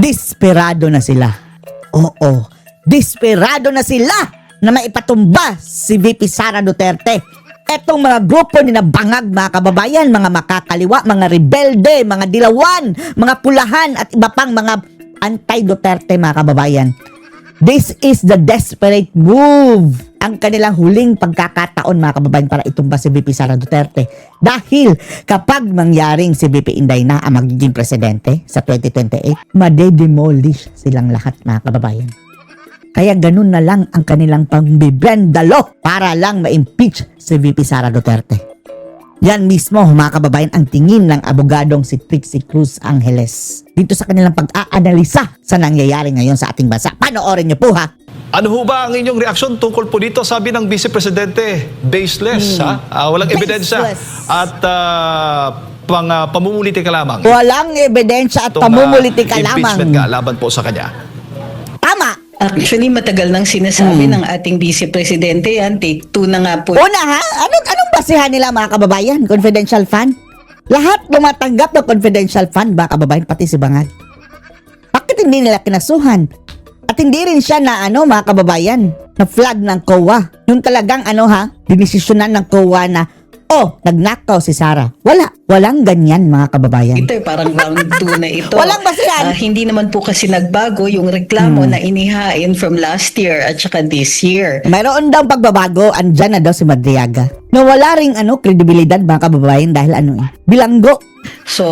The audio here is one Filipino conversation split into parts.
Desperado na sila. Oo, desperado na sila na maipatumba si VP Sara Duterte. Etong mga grupo ni na bangag, mga kababayan, mga makakaliwa, mga rebelde, mga dilawan, mga pulahan at iba pang mga anti-Duterte, mga kababayan. This is the desperate move. Ang kanilang huling pagkakataon, mga kababayan, para itumba si VP Sara Duterte. Dahil kapag mangyaring si VP Inday na ang magiging presidente sa 2028, madedemolish silang lahat, mga kababayan. Kaya ganun na lang ang kanilang pambibendalo para lang ma-impeach si VP Sara Duterte. Yan mismo, mga kababayan, ang tingin ng abogadong si Trixie Cruz Angeles dito sa kanilang pag-aanalisa sa nangyayari ngayon sa ating bansa. Panoorin niyo po, ha? Ano ho ba ang inyong reaksyon tungkol po dito? Sabi ng Vice Presidente, baseless, walang ebidensya at pamumulitika lamang. Walang ebidensya at pamumulitika lamang. Impeachment nga laban po sa kanya. Tama. Actually, matagal nang sinasabi ng ating Vice Presidente yan. Take 2 na nga po. Una, ha? Anong basihan nila, mga kababayan? Confidential fund? Lahat lumatanggap ng confidential fund, mga kababayan, pati si Bangag. Bakit hindi nila kinasuhan? At hindi rin siya na mga kababayan, na flag ng COA. Yung talagang dinisisyonan ng COA na, nagnakaw si Sara. Walang ganyan, mga kababayan. Ito parang round 2 na ito. Walang basihan. Hindi naman po kasi nagbago yung reklamo na inihain from last year at saka this year. Mayroon daw pagbabago, andyan na daw si Madriaga. Na wala ring kredibilidad, mga kababayan, dahil bilanggo. So,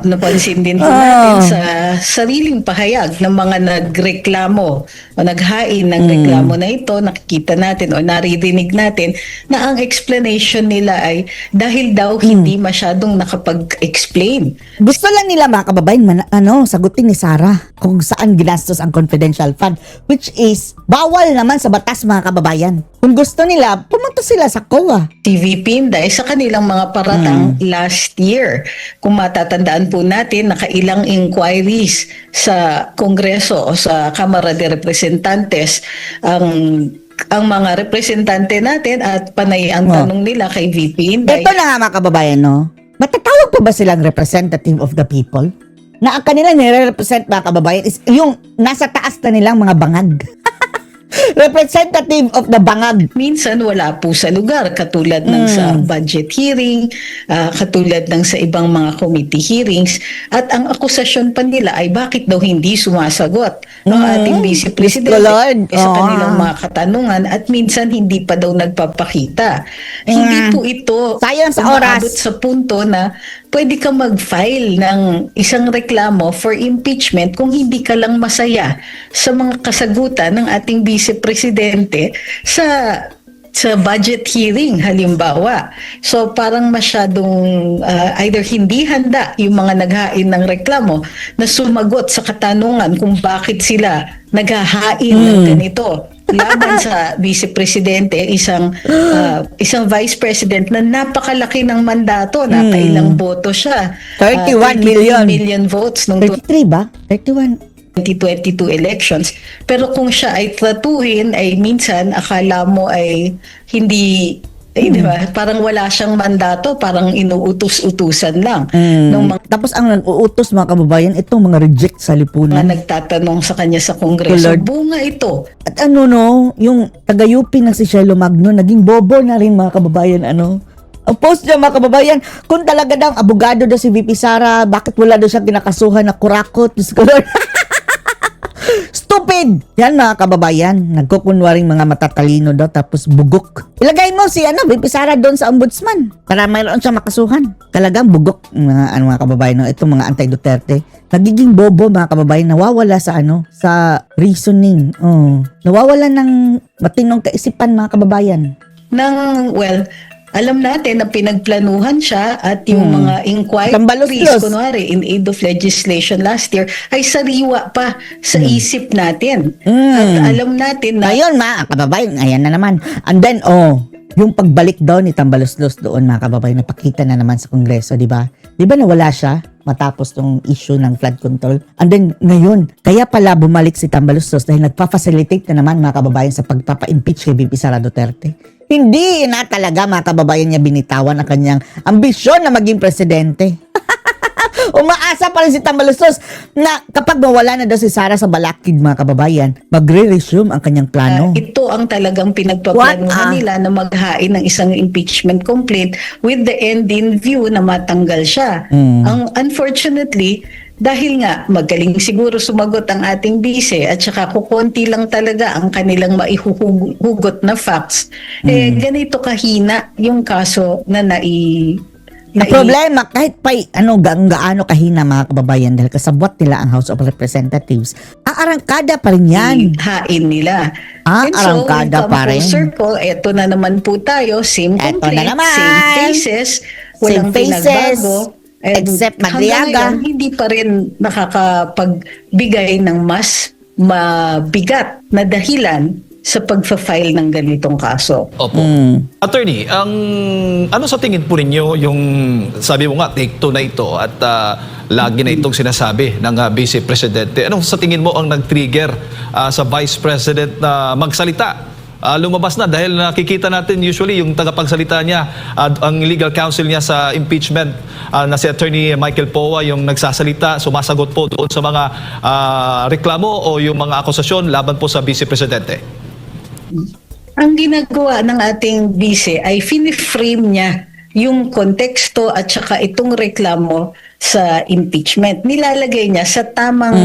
napansin din po natin sa sariling pahayag ng mga nagreklamo o naghain ng reklamo na ito, nakikita natin o naririnig natin na ang explanation nila ay dahil daw hindi masyadong nakapag-explain. Gusto lang nila, mga kababayan, sagutin ni Sara kung saan ginastos ang confidential fund, which is bawal naman sa batas, mga kababayan. Kung gusto nila, pumunta sila sa COA. Si VP Inday sa kanilang mga paratang last year. Kung matatandaan po natin, nakailang inquiries sa Kongreso o sa Kamara de Representantes ang mga representante natin at panay ang tanong nila kay VP Inday. Ito na nga, mga kababayan, matatawag po ba silang representative of the people? Na ang kanila nire-represent, mga kababayan, is yung nasa taas na nilang mga bangag. Representative of the bangag. Minsan wala po sa lugar, katulad ng sa budget hearing, katulad ng sa ibang mga committee hearings, at ang akusasyon pa nila ay bakit daw hindi sumasagot ng ating Vice Presidente sa kanilang mga katanungan at minsan hindi pa daw nagpapakita. Hindi po ito sayang sa oras. umaabot sa punto na pwede ka mag-file ng isang reklamo for impeachment kung hindi ka lang masaya sa mga kasagutan ng ating Vice Presidente sa budget hearing halimbawa. So parang masyadong either hindi handa yung mga naghain ng reklamo na sumagot sa katanungan kung bakit sila naghahain ng ganito. Laban sa Vice Presidente, isang Vice President na napakalaki ng mandato, napailang boto siya. 31 million votes nung 33 ba? 31. 2022 elections. Pero kung siya ay tratuhin, ay minsan akala mo ay hindi, diba? Parang wala siyang mandato, parang inuutos-utusan lang. Tapos ang nag-uutos, mga kababayan, itong mga reject sa lipunan. Mga nagtatanong sa kanya sa Kongreso, bunga ito. At yung taga-UP na si Shelo Magno, naging bobo na rin, mga kababayan, Ang post niya, mga kababayan, kung talaga daw abogado daw si VP Sara, bakit wala daw siya kinakasuhan na kurakot? Stupid! Yan, mga kababayan, nagkukunwaring mga matatalino daw tapos bugok. Ilagay mo si VP Sara doon sa ombudsman para mayroon siya makasuhan. Talagang bugok, mga kababayan, itong mga anti-Duterte. Nagiging bobo, mga kababayan, nawawala sa reasoning. Nawawala ng matinong kaisipan, mga kababayan. Alam natin na pinagplanuhan siya at yung mga inquiries, kunwari, in aid of legislation last year, ay sariwa pa sa isip natin. At alam natin na... Ngayon, mga kababayan, ayan na naman. And then, yung pagbalik daw ni Tambaluslos doon, mga kababayan, napakita na naman sa Kongreso, di ba? Di ba nawala siya matapos tong issue ng flood control? And then, ngayon, kaya pala bumalik si Tambaluslos dahil nagpa-facilitate na naman, mga kababayan, sa pagpapa-impeach kay VP Sara Duterte. Hindi na talaga, mga kababayan, niya binitawan ang kanyang ambisyon na maging presidente. Umaasa pa rin si Tambaluslos na kapag mawala na daw si Sara sa Balakid, mga kababayan, magre-resume ang kanyang plano. Ito ang talagang What? pinagpaplanuhan nila na maghain ng isang impeachment complaint with the end in view na matanggal siya. Ang unfortunately, dahil nga magaling siguro sumagot ang ating bise at saka kukonti lang talaga ang kanilang maihuhugot na facts, ganito kahina yung kaso na Ang problema, kahit pa gaano kahina, mga kababayan, dahil kasabwat nila ang House of Representatives, arangkada pa rin yan. hain nila. Arangkada pa rin. Circle, eto na naman po tayo, same Eto complaint, na naman. same faces, walang pinagbago. Except hanggang Madriaga. ngayon, hindi pa rin nakakapagbigay ng mas mabigat na dahilan sa pagfa-file ng ganitong kaso. Opo. Attorney, ano sa tingin po ninyo yung, sabi mo nga, take two na ito at lagi na itong sinasabi ng Vice Presidente. Anong sa tingin mo ang nag-trigger sa Vice President na magsalita? Lumabas na dahil nakikita natin usually yung tagapagsalita niya, ang legal counsel niya sa impeachment na si Attorney Michael Poa yung nagsasalita, sumasagot po doon sa mga reklamo o yung mga akusasyon laban po sa Vice Presidente. Ang ginagawa ng ating bise ay fini-frame niya yung konteksto at saka itong reklamo sa impeachment. Nilalagay niya sa tamang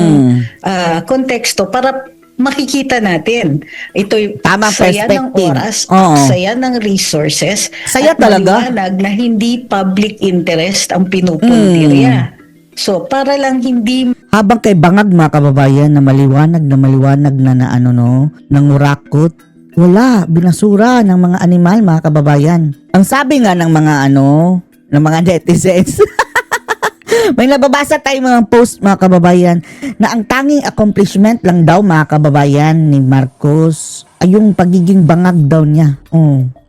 konteksto para makikita natin. Ito'y Tamang saya ng perspective. oras, Oo. saya ng resources, Saya at talaga. maliwanag na hindi public interest ang pinupuntirya. So, para lang hindi Habang kay bangag, mga kababayan, na maliwanag na nangurakot, wala, binasura ng mga animal, mga kababayan. Ang sabi nga ng mga netizens, may nababasa tayong mga post, mga kababayan, na ang tanging accomplishment lang daw, mga kababayan, ni Marcos ay yung pagiging bangag daw niya.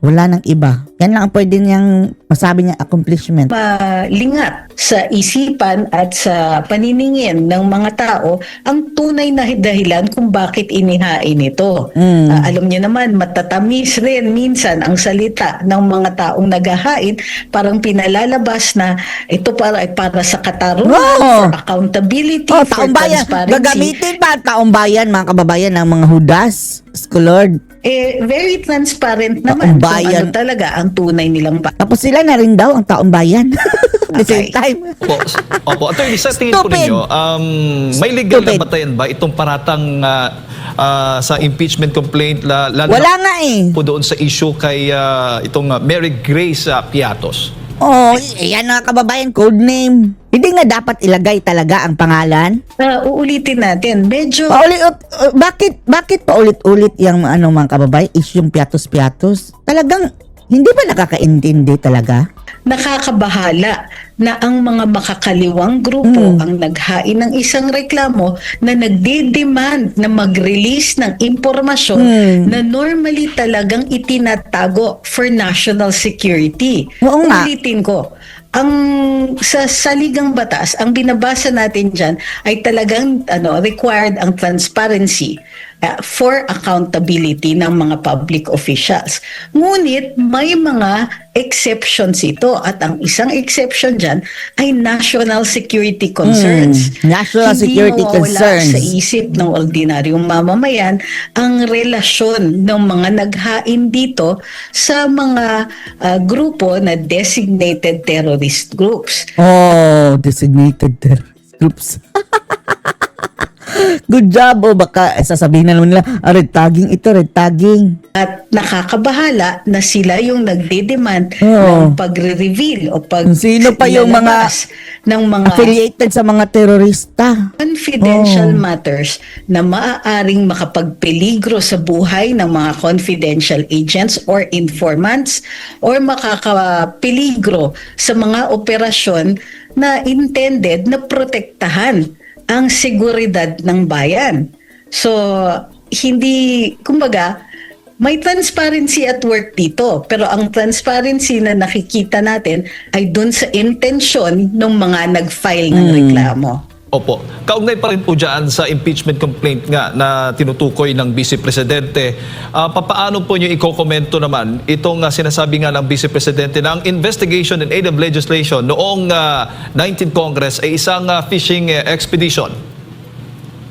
Wala nang iba. Yan lang ang pwede niyang masabi niyang accomplishment. malingat sa isipan at sa paniningin ng mga tao ang tunay na dahilan kung bakit inihain ito. Alam niyo naman, matatamis rin minsan ang salita ng mga taong naghahain, parang pinalalabas na ito para sa katarungan, Oo. for accountability, for Taong bayan. transparency. Gagamitin pa ang taong bayan, mga kababayan, ng mga hudas. Lord. Very transparent Taong naman kung bayan. ano talaga ang tunay nilang Tapos sila na rin daw ang taong bayan. At the same Okay. time. Opo, attorney, sa tingin po Stupid. ninyo, may legal na Stupid. batayan ba itong paratang sa impeachment complaint, lalo Wala na nga eh. po doon sa issue kay itong Mary Grace Piatos? Yan nga kababayan, code name. Hindi nga dapat ilagay talaga ang pangalan. Uulitin natin, medyo Bakit paulit-ulit yung mga kababayan, isyong piatos-piatos? Talagang hindi ba nakakaintindi talaga? nakakabahala na ang mga makakaliwang grupo ang naghain ng isang reklamo na nagde-demand na mag-release ng impormasyon na normally talagang itinatago for national security. Oo nga. Ulitin ko, ang sa saligang batas, ang binabasa natin dyan ay talagang required ang transparency for accountability ng mga public officials. Ngunit may mga exceptions ito at ang isang exception dyan ay national security concerns. National security Hindi mawawala concerns. sa isip ng ordinaryong mamamayan ang relasyon ng mga naghain dito sa mga grupo na designated terrorist groups. Designated terrorist groups. Good job. Baka sasabihin na naman nila, red tagging ito, red tagging. At nakakabahala na sila yung nagde-demand Oo. ng pagre-reveal o Sino pa yung ilalabas ng mga Affiliated sa mga terorista. confidential matters na maaaring makapagpeligro sa buhay ng mga confidential agents or informants or makakapeligro sa mga operasyon na intended na protektahan ang seguridad ng bayan. So, kumbaga, may transparency at work dito. Pero ang transparency na nakikita natin ay dun sa intensyon ng mga nag-file ng reklamo. Opo. Kaugnay pa rin po dyan sa impeachment complaint nga na tinutukoy ng Vice Presidente. Papaano po nyo ikokomento naman itong sinasabi nga ng Vice Presidente na ang investigation in aid of legislation noong 19th Congress ay isang fishing expedition?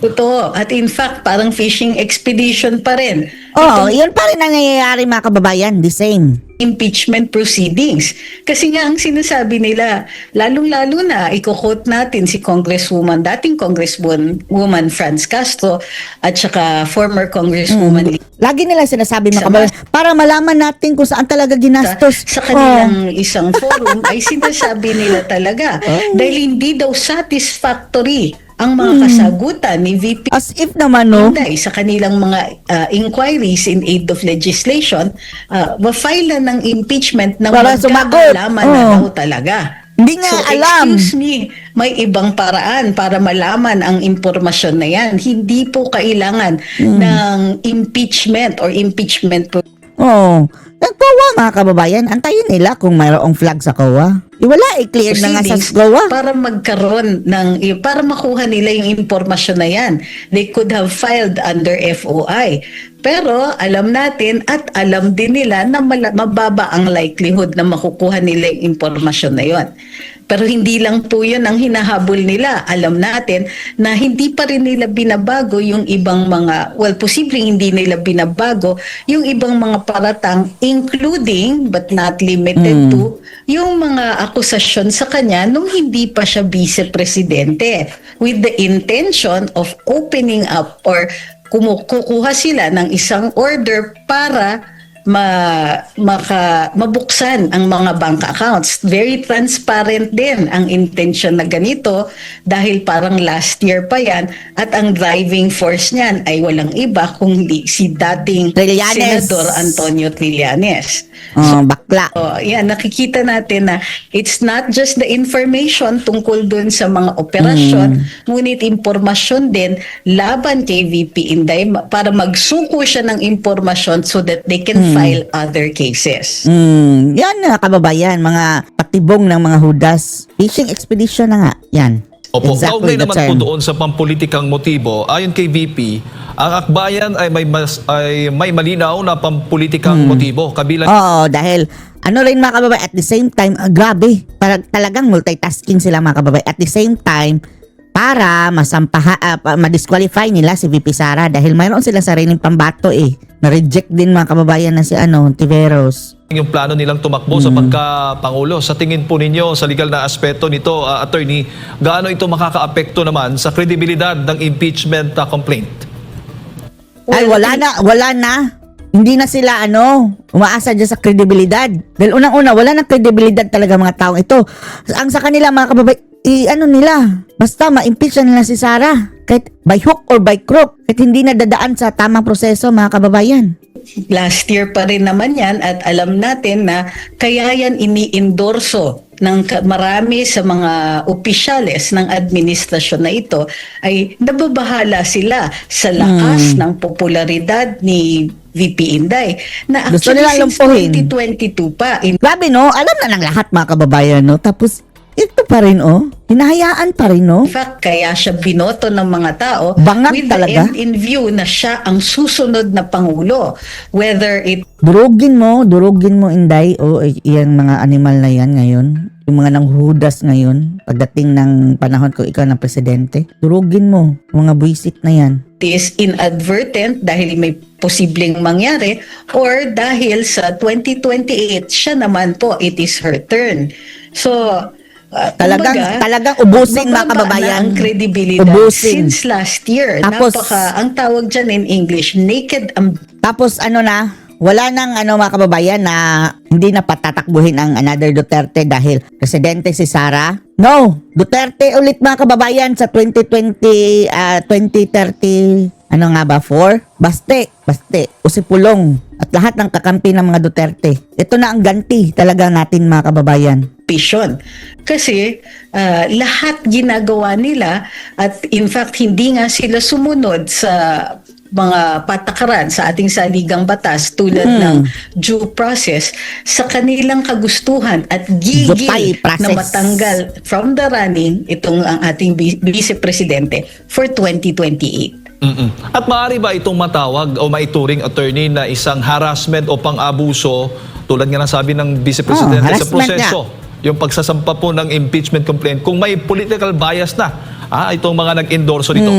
Totoo. At in fact, parang fishing expedition pa rin. Oo, yun pa rin ang nangyayari mga kababayan, the same. Impeachment proceedings. Kasi nga ang sinasabi nila, lalong-lalo na, i-quote natin si dating Congresswoman Franz Castro at saka former Congresswoman Lagi nila sinasabi mga kababayan, para malaman natin kung saan talaga ginastos. sa kanilang isang forum ay sinasabi nila talaga dahil hindi daw satisfactory ang mga kasagutan ni VP As if naman, no? Inday sa kanilang mga inquiries in aid of legislation, ma-file na ng impeachment na Para sumagot. magkakalaman na daw talaga. Hindi nga alam. Excuse me, may ibang paraan para malaman ang impormasyon na yan. Hindi po kailangan ng impeachment or impeachment Oo. Nagkawa mga kababayan, antayin nila kung mayroong flag sa COA. Iwala, i-clear na nga sa proceedings COA. para magkaroon para makuha nila yung impormasyon na yan. They could have filed under FOI. Pero alam natin at alam din nila na mababa ang likelihood na makukuha nila yung impormasyon na yon. Pero hindi lang po yun ang hinahabol nila. Alam natin na hindi pa rin nila binabago yung ibang posibleng hindi nila binabago yung ibang mga paratang, including but not limited to yung mga akusasyon sa kanya nung hindi pa siya vice-presidente with the intention of opening up or kukuha sila ng isang order para mabuksan ang mga bank accounts. Very transparent din ang intention na ganito dahil parang last year pa yan at ang driving force niyan ay walang iba kundi si dating Trillanes. Senador Antonio Trillanes. Bakla. Yan, nakikita natin na it's not just the information tungkol dun sa mga operasyon, ngunit impormasyon din laban kay VP Inday para magsuko siya ng impormasyon so that they can file other cases. Yan na kababayan, mga patibong ng mga hudas. Fishing expedition na nga. Yan. Opo, kaugnay the naman term. po doon sa pampulitikang motibo, ayon kay VP, ang akbayan ay may malinaw na pampulitikang motibo. Kabilang Oo, dahil ano rin mga kababayan, at the same time, grabe, talagang multitasking sila mga kababayan. At the same time, para ma-disqualify nila si VP Sara dahil mayroon sila sariling pambato Na-reject din mga kababayan na si Tiveros. yung plano nilang tumakbo sa pagka-pangulo. Sa tingin po ninyo, sa legal na aspeto nito, attorney, gaano ito makakaapekto naman sa kredibilidad ng impeachment complaint? Ay, wala na. Hindi na sila umaasa dyan sa kredibilidad. Dahil unang-una, wala na kredibilidad talaga mga taong ito. Ang sa kanila mga kababayan, nila, basta ma-impeach na nila si Sara. Kahit by hook or by crook. Kahit hindi na dadaan sa tamang proseso mga kababayan. Last year pa rin naman yan at alam natin na kaya yan ini-endorso ng marami sa mga opisyales ng administrasyon na ito ay nababahala sila sa lakas ng popularidad ni VP Inday na Gusto actually nilang since lumpuhin. 2022 pa. Grabe alam na ng lahat mga kababayan Tapos ito pa rin hinahayaan pa rin In fact, kaya siya binoto ng mga tao Bangag with talaga. the end in view na siya ang susunod na Pangulo. Whether it Durugin mo Inday iyang mga animal na yan ngayon. Yung mga nanghuhudas ngayon pagdating ng panahon ko ikaw ng presidente. Durugin mo mga buwisit na yan. is inadvertent dahil may posibleng mangyari or dahil sa 2028 siya naman po, it is her turn. So, Talagang ubusin mga mababa kababayan. na ang credibility Ubusin. since last year. Tapos- Ang tawag dyan in English, naked Tapos wala nang mga kababayan na hindi na patatakbuhin ang another Duterte dahil presidente si Sara. No, Duterte ulit mga kababayan sa 2020, 2030, 4? Baste, usipulong at lahat ng kakampi ng mga Duterte. Ito na ang ganti talaga natin mga kababayan. vision. Kasi lahat ginagawa nila at in fact hindi nga sila sumunod sa mga patakaran sa ating saligang batas tulad ng due process sa kanilang kagustuhan at Dupay gigil process. na matanggal from the running itong ang ating Vice Presidente for 2028. At maaari ba itong matawag o maituring, attorney, na isang harassment o pang-abuso tulad nga ng sabi ng Vice Presidente sa harassment proseso, yung pagsasampa po ng impeachment complaint kung may political bias na itong mga nag-endorso nito?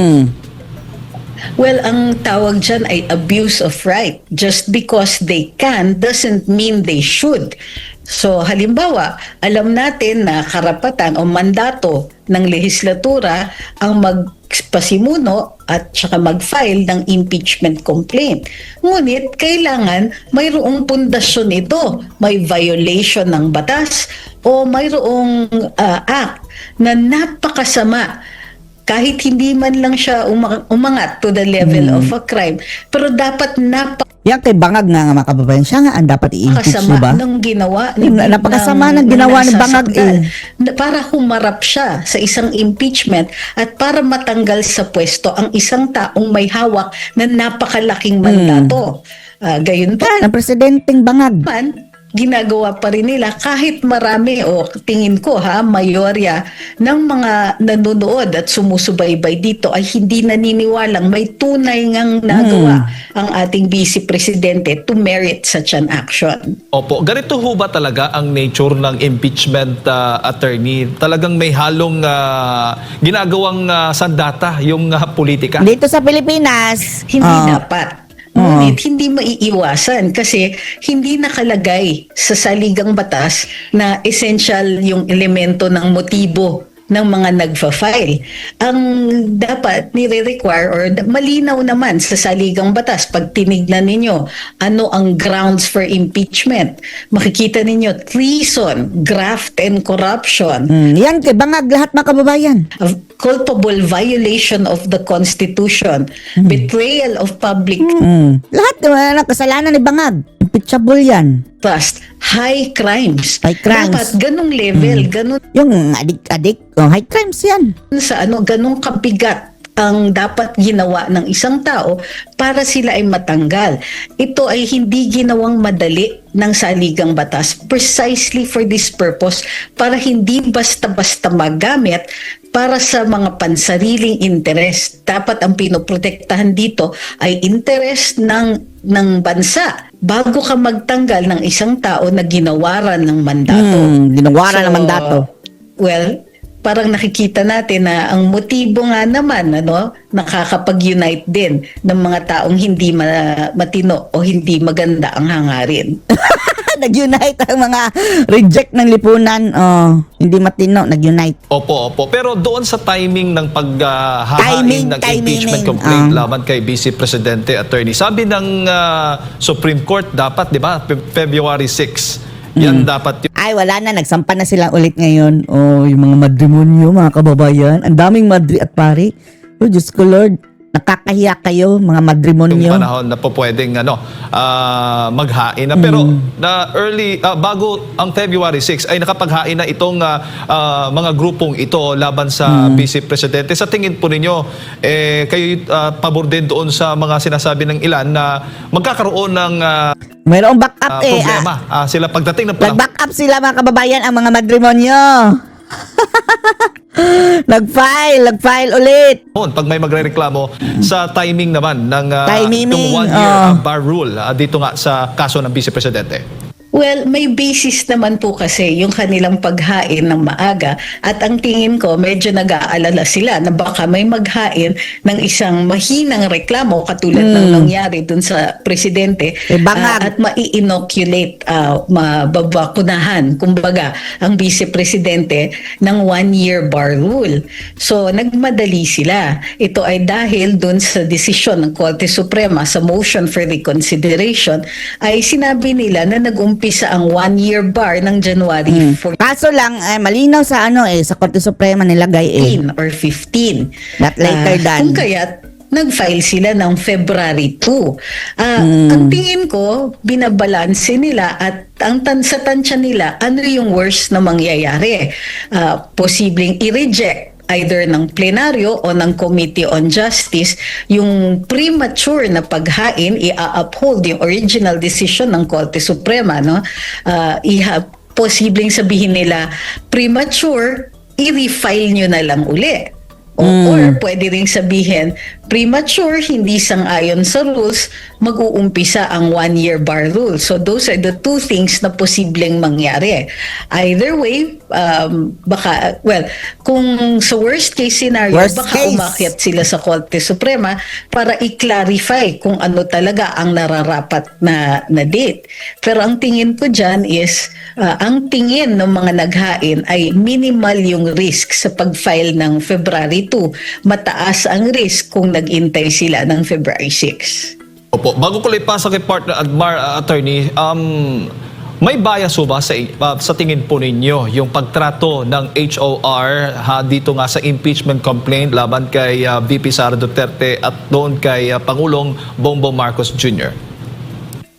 Well, ang tawag dyan ay abuse of right. Just because they can doesn't mean they should. So halimbawa, alam natin na karapatan o mandato ng lehislatura ang magpasimuno at saka mag-file ng impeachment complaint. Ngunit kailangan mayroong pundasyon ito. May violation ng batas o mayroong act na napakasama kahit hindi man lang siya umangat to the level of a crime, pero dapat Yan kay Bangag nga mga kababayan, siya nga ang dapat i-impeach, napakasama diba? ng ginawa Napakasama ng ginawa ni Bangag para humarap siya sa isang impeachment at para matanggal sa pwesto ang isang taong may hawak na napakalaking mandato. Gayon pa Yan, ang presidenteng Bangag. man, ginagawa pa rin nila kahit marami o tingin ko mayorya ng mga nanonood at sumusubaybay dito ay hindi naniniwalang may tunay ngang nagawa ang ating Vice Presidente to merit such an action. Opo, ganito ho ba talaga ang nature ng impeachment, attorney? Talagang may halong ginagawang sandata yung politika? Dito sa Pilipinas, Hindi dapat. Ngunit hindi maiiwasan kasi hindi nakalagay sa saligang batas na essential yung elemento ng motibo ng mga nagfa-file. Ang dapat nire-require or malinaw naman sa saligang batas pag tinignan ninyo ano ang grounds for impeachment. Makikita ninyo treason, graft and corruption, yan kay Bangag lahat mga kababayan. of culpable violation of the Constitution, betrayal of public Lahat ng kasalanan ni Bangag, impeachable yan. trust, high crimes. High crimes. Dapat ganung level, ganun Yung adik-adik, high crimes yan. sa ganung kabigat ang dapat ginawa ng isang tao para sila ay matanggal. Ito ay hindi ginawang madali ng saligang batas precisely for this purpose, para hindi basta-basta magamit para sa mga pansariling interest. Dapat ang pinoprotektahan dito ay interest ng bansa bago ka magtanggal ng isang tao na ginawaran ng mandato. Ginawaran ng mandato. Well, parang nakikita natin na ang motibo nga naman nakakapag-unite din ng mga taong hindi matino o hindi maganda ang hangarin. Nag-unite ang mga reject ng lipunan. Hindi matino, nag-unite. Opo. Pero doon sa timing ng paghahain ng impeachment complaint laban kay Vice Presidente, attorney, sabi ng Supreme Court dapat, di ba, February 6, yan dapat yung Ay, wala na. Nagsampa na sila ulit ngayon. Yung mga matrimonyo, mga kababayan. Ang daming madri at pari. Diyos ko Lord. Nakakahiya kayo, mga matrimonyo. panahon na po pwedeng maghain na. Pero bago ang February 6 ay nakapaghain na itong mga grupong ito laban sa Vice Presidente. Sa tingin po ninyo, kayo pabor din doon sa mga sinasabi ng ilan na magkakaroon ng Mayroong backup problema sila pagdating ng panahon. Nag-back up sila mga kababayan, ang mga matrimonyo. Nag-file ulit. Pag may magrereklamo sa timing naman ng Timing, yung one-year bar rule dito nga sa kaso ng Vice Presidente. Well, may basis naman po kasi yung kanilang paghain ng maaga, at ang tingin ko medyo nag-aalala sila na baka may maghain ng isang mahinang reklamo katulad ng nangyari dun sa presidente Bangag. at mai-inoculate, mababakunahan kumbaga ang vice presidente ng one-year bar rule. So nagmadali sila. Ito ay dahil dun sa desisyon ng Korte Suprema sa motion for reconsideration ay sinabi nila na nag-umpisa ang one-year bar ng January 14 Kaso lang, malinaw sa sa Korte Suprema nilagay or 15. Not later than. Kung kaya't nag-file sila ng February 2. Ang tingin ko, binabalanse nila at sa tansya nila, ano yung worst na mangyayari. Posibleng i-reject either ng plenaryo o ng Committee on Justice, yung premature na paghain, i-uphold yung original decision ng Korte Suprema, no? Posibleng sabihin nila premature, i-refile nyo na lang uli. Or pwede ring sabihin, premature, hindi sang-ayon sa rules, mag-uumpisa ang 1-year bar rule. So those are the two things na posibleng mangyari. Either way, kung sa worst case scenario, baka umakyat sila sa Korte Suprema para i-clarify kung ano talaga ang nararapat na date. Pero ang tingin ko dyan is, ang tingin ng mga naghain ay minimal yung risk sa pag-file ng February 2. Mataas ang risk kung nag-intay sila ng February 6. Opo, bago ko lang ipasa kay partner attorney, may bias ba sa tingin po ninyo yung pagtrato ng HOR dito nga sa impeachment complaint laban kay VP Sara Duterte at doon kay Pangulong Bongbong Marcos Jr.?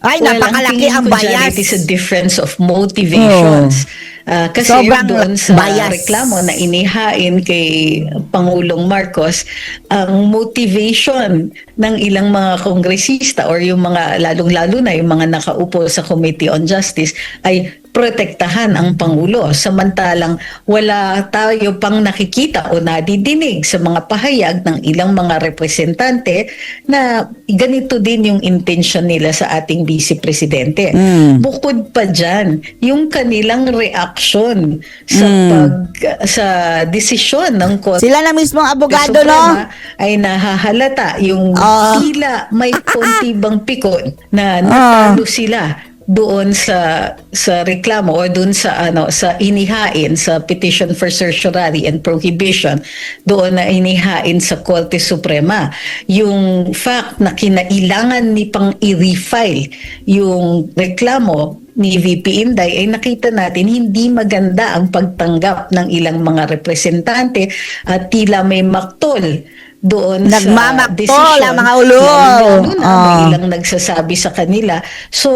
Ay, napakalaki ang bias. It is a difference of motivations. Kasi Sobrang doon sa bias. reklamo na inihain kay Pangulong Marcos, ang motivation ng ilang mga kongresista or yung mga lalong-lalo na yung mga nakaupo sa Committee on Justice ay protektahan ang Pangulo. Samantalang wala tayo pang nakikita o nadidinig sa mga pahayag ng ilang mga representante na ganito din yung intention nila sa ating Vice Presidente. Bukod pa dyan, yung kanilang reaction sa desisyon ng Korte Sila na mismo ang abogado, Suprema no? ay nahahalata yung tila may konti bang pikon na natalo sila doon sa reklamo o doon sa inihain sa petition for certiorari and prohibition doon na inihain sa Korte Suprema. Yung fact na kinailangan ni pang i-refile yung reklamo ni VP Inday ay nakita natin hindi maganda ang pagtanggap ng ilang mga representante at tila may maktol doon Nagmamaktol sa desisyon. ang mga ulo. Lalo na may ilang nagsasabi sa kanila. So,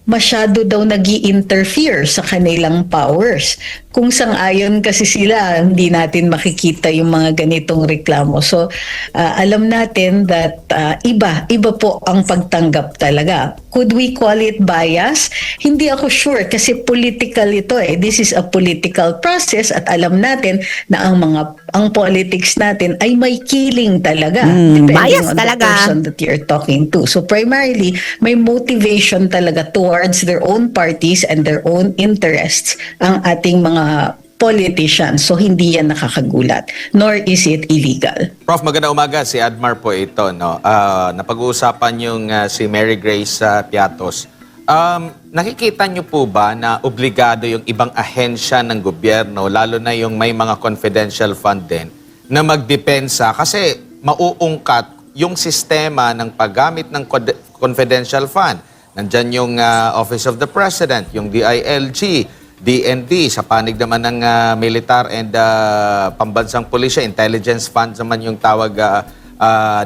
masyado daw nag-i-interfere sa kanilang powers. Kung sang-ayon kasi sila, hindi natin makikita yung mga ganitong reklamo. So, alam natin that iba po ang pagtanggap talaga. Could we call it bias? Hindi ako sure kasi political ito eh. This is a political process at alam natin na ang politics natin ay may killing talaga. Bias On talaga. the person that you're talking to. So primarily, may motivation talaga towards their own parties and their own interests ang ating mga politicians. So hindi yan nakakagulat. Nor is it illegal. Prof, magandang umaga. Si Admar po ito. No? Napag-uusapan yung si Mary Grace Piatos. Nakikita niyo po ba na obligado yung ibang ahensya ng gobyerno, lalo na yung may mga confidential fund din, na magdepensa? Kasi mauungkat yung sistema ng paggamit ng confidential fund. Nandyan yung Office of the President, yung DILG, DND, sa panig naman ng militar and pambansang pulisya, intelligence funds naman yung tawag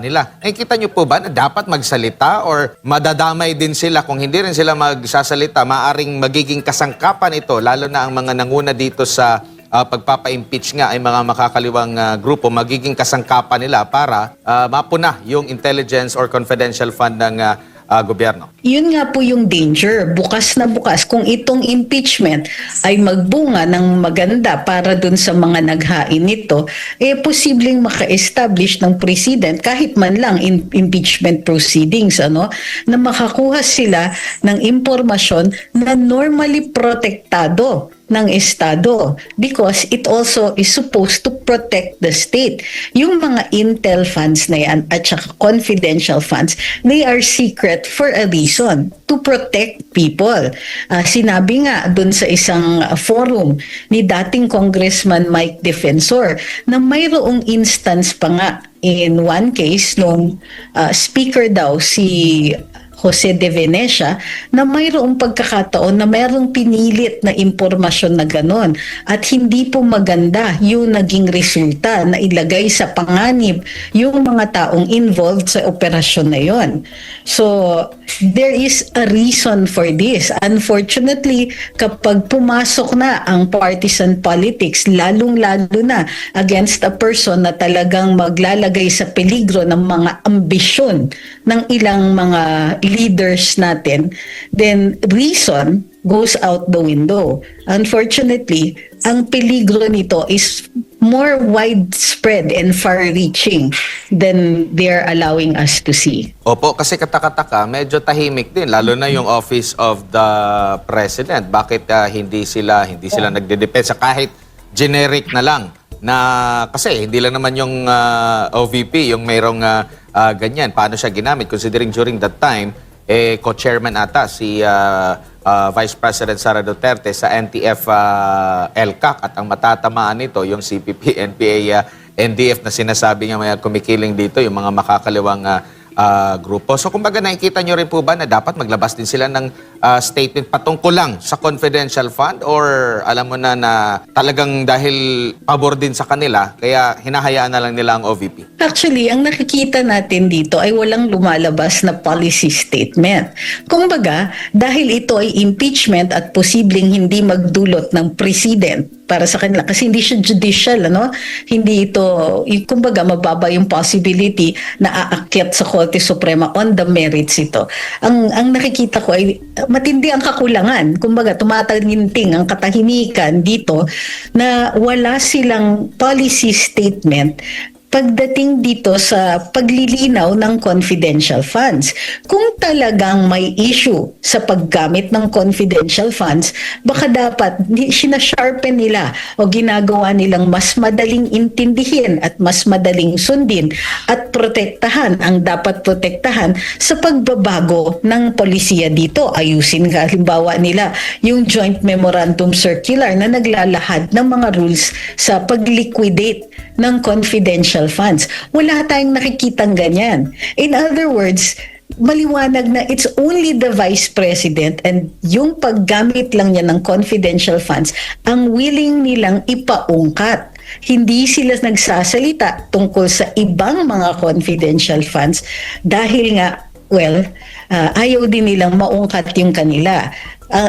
nila. Nakikita niyo po ba na dapat magsalita or madadamay din sila? Kung hindi rin sila magsasalita, maaring magiging kasangkapan ito, lalo na ang mga nanguna dito sa pagpapa-impeach nga ay mga makakaliwang grupo, magiging kasangkapan nila para mapuna yung intelligence or confidential fund ng gobyerno. Yun nga po yung danger. Bukas na bukas, kung itong impeachment ay magbunga ng maganda para dun sa mga naghain nito, posibleng maka-establish ng president kahit man lang impeachment proceedings, na makakuha sila ng impormasyon na normally protektado ng Estado because it also is supposed to protect the state. Yung mga intel funds na yan at saka confidential funds, they are secret for a reason, to protect people. Sinabi nga dun sa isang forum ni dating Congressman Mike Defensor na mayroong instance pa nga in one case nung speaker daw si Jose de Venecia na mayroong pagkakataon na mayroong pinilit na impormasyon na ganon at hindi po maganda yung naging resulta na ilagay sa panganib yung mga taong involved sa operasyon na yon. So, there is a reason for this. Unfortunately, kapag pumasok na ang partisan politics, lalong-lalo na against a person na talagang maglalagay sa peligro ng mga ambisyon ng ilang mga leaders natin, then reason goes out the window. Unfortunately, ang peligro nito is more widespread and far-reaching than they're allowing us to see. Opo, kasi katakataka, medyo tahimik din, lalo na yung Office of the President. Bakit hindi sila nagdedepensa kahit generic na lang? Na kasi hindi lang naman yung OVP yung mayroong ganyan. Paano siya ginamit? Considering during that time, co-chairman ata si Vice President Sara Duterte sa NTF LCAC at ang matatamaan nito yung CPP, NPA, NDF na sinasabi niya may kumikiling dito, yung mga makakaliwang grupo. So kumbaga nakikita nyo rin po ba na dapat maglabas din sila ng statement patungkol lang sa confidential fund, or alam mo na talagang dahil pabor din sa kanila kaya hinahayaan na lang nila ang OVP? Actually, ang nakikita natin dito ay walang lumalabas na policy statement. Kumbaga, dahil ito ay impeachment at posibleng hindi magdulot ng president para sa kanila, kasi hindi siya judicial, ano? Hindi ito, kumbaga, mababa yung possibility na aakyat sa Korte Suprema on the merits ito. Ang nakikita ko ay matindi ang kakulangan. Kumbaga, tumataginting ang katahimikan dito na wala silang policy statement pagdating dito sa paglilinaw ng confidential funds. Kung talagang may issue sa paggamit ng confidential funds, baka dapat sinasharpen nila o ginagawa nilang mas madaling intindihin at mas madaling sundin at protektahan ang dapat protektahan sa pagbabago ng polisiya dito. Ayusin halimbawa nila yung Joint Memorandum Circular na naglalahad ng mga rules sa pag-liquidate ng confidential funds. Wala tayong nakikitang ganyan. In other words, maliwanag na it's only the Vice President and yung paggamit lang niya ng confidential funds ang willing nilang ipaungkat. Hindi sila nagsasalita tungkol sa ibang mga confidential funds dahil nga, ayaw din nilang maungkat yung kanila.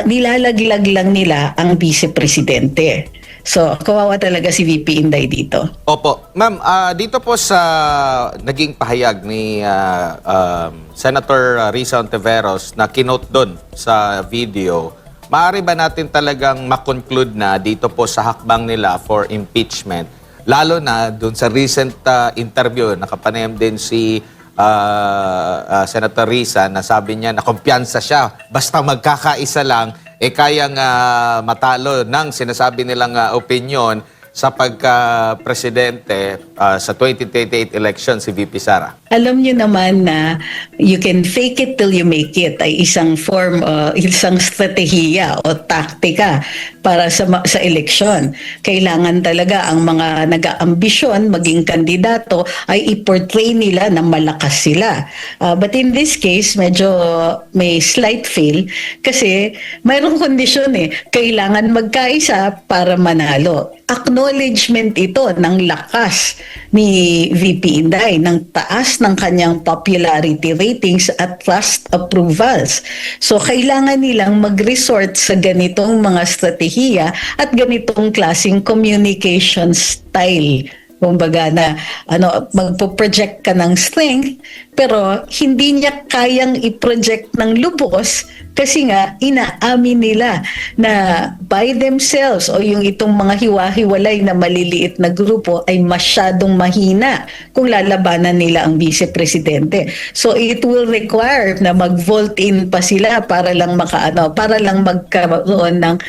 Nilalaglag lang nila ang Vice Presidente. So, kawawa talaga si VP Inday dito. Opo. Ma'am, dito po sa naging pahayag ni Senator Risa Ontiveros na kinote doon sa video, maaari ba natin talagang makonclude na dito po sa hakbang nila for impeachment, lalo na doon sa recent interview, nakapanayam din si Senator Risa na sabi niya na kumpiyansa siya, basta magkakaisa lang, kayang matalo ng sinasabi nilang opinion sa pagka-presidente sa 2028 election si VP Sara. Alam niyo naman na you can fake it till you make it ay isang form, isang strategiya o taktika para sa eleksyon. Kailangan talaga ang mga nag-aambisyon maging kandidato ay i-portray nila na malakas sila. But in this case, medyo may slight fail kasi mayroong kondisyon kailangan magkaisa para manalo. Acknowledgement ito ng lakas ni VP Inday, ng taas ng kanyang popularity ratings at trust approvals. So kailangan nilang mag-resort sa ganitong mga strategiya at ganitong klaseng communication style. Kumbaga na magpo-project ka ng strength pero hindi niya kayang i-project ng lubos kasi nga inaamin nila na by themselves o yung itong mga hiwa-hiwalay na maliliit na grupo ay masyadong mahina kung lalabanan nila ang Vice Presidente. So it will require na mag-vote in pa sila para lang para lang magkaroon ng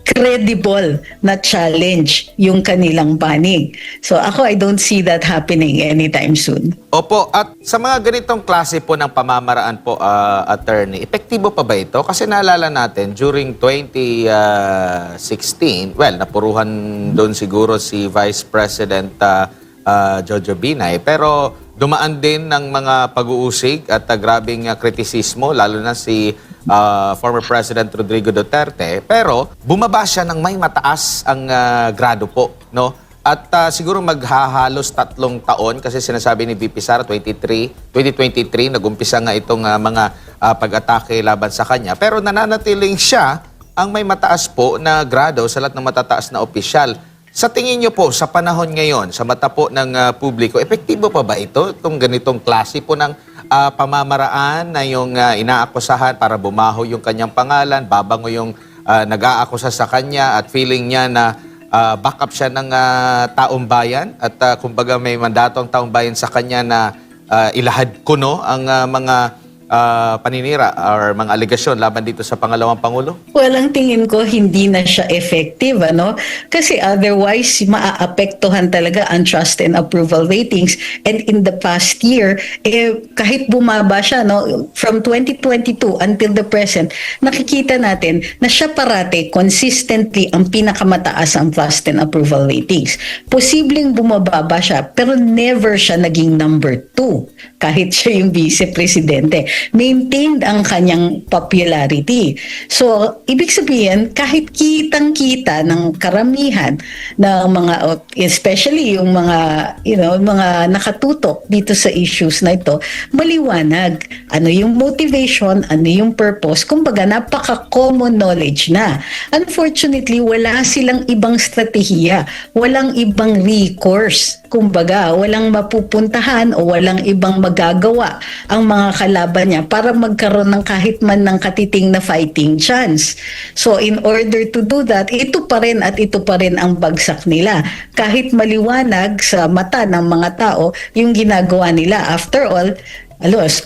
credible na challenge yung kanilang panig. So ako, I don't see that happening anytime soon. Opo, at sa mga ganitong klase po ng pamamaraan po, attorney, epektibo pa ba ito? Kasi naalala natin, during 2016, napuruhan doon siguro si Vice President Jojo Binay, pero dumaan din ng mga pag-uusig at grabing kritisismo, lalo na si former President Rodrigo Duterte. Pero bumaba siya ng may mataas ang grado po, no? At siguro maghahalos 3 taon kasi sinasabi ni VP Sara 2023 nag-umpisa nga itong mga pag-atake laban sa kanya. Pero nananatiling siya ang may mataas po na grado sa lahat ng matataas na opisyal. Sa tingin niyo po, sa panahon ngayon, sa mata po ng publiko, epektibo pa ba ito? Itong ganitong klase po ng pamamaraan na yung inaakusahan para bumaho yung kanyang pangalan, babango yung nag-aakusa sa kanya at feeling niya na backup siya ng taong bayan at kumbaga may mandato ang taong bayan sa kanya na ilahad kuno ang mga paninira or mga alegasyon laban dito sa pangalawang Pangulo? Well, ang tingin ko hindi na siya effective, ano? Kasi otherwise, maaapektuhan talaga ang trust and approval ratings. And in the past year, kahit bumaba siya, no, from 2022 until the present, nakikita natin na siya parate, consistently, ang pinakamataas ang trust and approval ratings. Posibleng bumababa siya, pero never siya naging number 2, kahit siya yung vice-presidente. Maintained ang kanyang popularity. So, ibig sabihin, kahit kitang-kita ng karamihan ng mga, especially yung mga, mga nakatutok dito sa issues na ito, maliwanag. Ano yung motivation, ano yung purpose, kumbaga napaka-common knowledge na. Unfortunately, wala silang ibang strategiya, walang ibang recourse. Kumbaga, walang mapupuntahan o walang ibang magagawa ang mga kalaban niya para magkaroon ng kahit man ng katiting na fighting chance. So in order to do that, ito pa rin ang bagsak nila. Kahit maliwanag sa mata ng mga tao yung ginagawa nila. After all,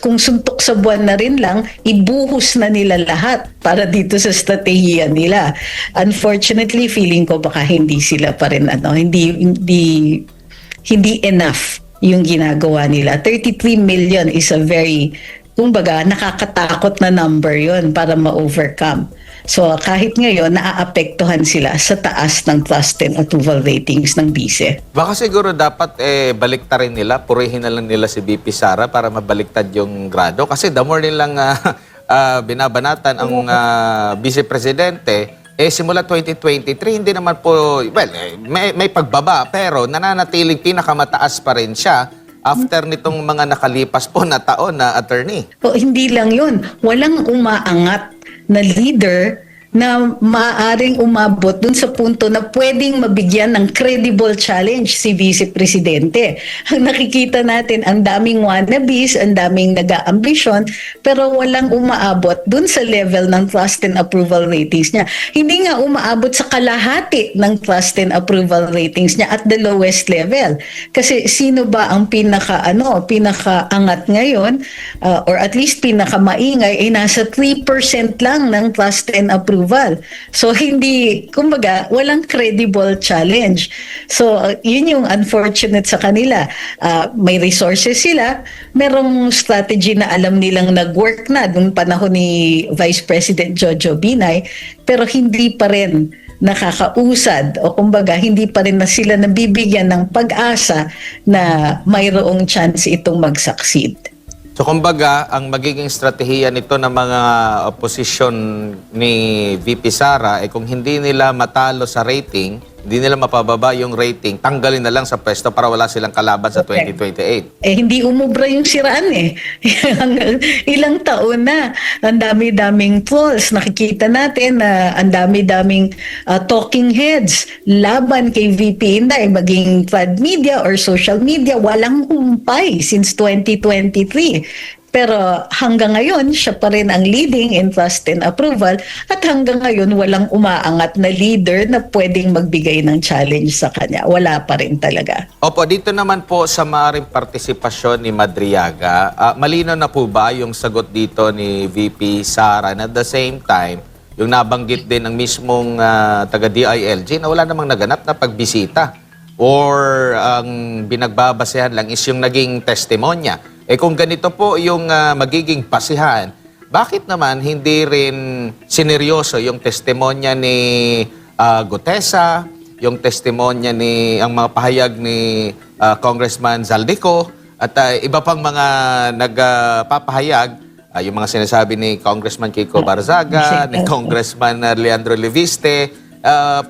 kung suntok sa buwan na rin lang, ibuhos na nila lahat para dito sa strategiya nila. Unfortunately, feeling ko baka hindi sila pa rin, hindi enough yung ginagawa nila. 33 million is a very, kumbaga, nakakatakot na number yon para ma-overcome. So kahit ngayon, naaapektuhan sila sa taas ng trust and approval ratings ng bise. Baka siguro dapat baliktarin nila, purihin na lang nila si VP Sara para mabaliktad yung grado. Kasi the more nilang binabanatan ang vice-presidente, simula 2023, hindi naman po, may pagbaba, pero nananatiling pinakamataas pa rin siya after nitong mga nakalipas po na taon na attorney. O, hindi lang yun. Walang umaangat na leader na maaaring umabot dun sa punto na pwedeng mabigyan ng credible challenge si Vice Presidente. Ang nakikita natin, ang daming wannabes, ang daming nag-aambisyon, pero walang umaabot dun sa level ng trust and approval ratings niya. Hindi nga umaabot sa kalahati ng trust and approval ratings niya at the lowest level. Kasi sino ba ang pinaka-angat ngayon, or at least pinaka-maingay, ay nasa 3% lang ng trust and approval. So hindi, kumbaga, walang credible challenge. So yun yung unfortunate sa kanila. May resources sila, merong strategy na alam nilang nag-work na noong panahon ni Vice President Jojo Binay, pero hindi pa rin nakakausad o kumbaga hindi pa rin na sila nabibigyan ng pag-asa na mayroong chance itong mag-succeed. So kumbaga, ang magiging strategiya nito ng mga opposition ni VP Sara ay kung hindi nila matalo sa rating, hindi nila mapababa yung rating, tanggalin na lang sa pwesto para wala silang kalaban sa 2028. Hindi umubra yung siraan eh. Ilang taon na. Ang dami-daming trolls. Nakikita natin na ang dami-daming talking heads laban kay VP Inday, maging trad media or social media, walang humpay since 2023. Pero hanggang ngayon, siya pa rin ang leading in trust and approval at hanggang ngayon walang umaangat na leader na pwedeng magbigay ng challenge sa kanya. Wala pa rin talaga. Opo, dito naman po sa maaaring partisipasyon ni Madriaga, malino na po ba yung sagot dito ni VP Sara and at the same time, yung nabanggit din ng mismong taga-DILG na wala namang naganap na pagbisita or ang binagbabasehan lang is yung naging testimonya. Kung ganito po yung magiging basihan, bakit naman hindi rin sineryoso yung testimonya ni Gutesa, yung testimonya ang mga pahayag ni Congressman Zaldico, At iba pang mga nagpapahayag, yung mga sinasabi ni Congressman Kiko Barzaga, ni Congressman Leandro Leviste,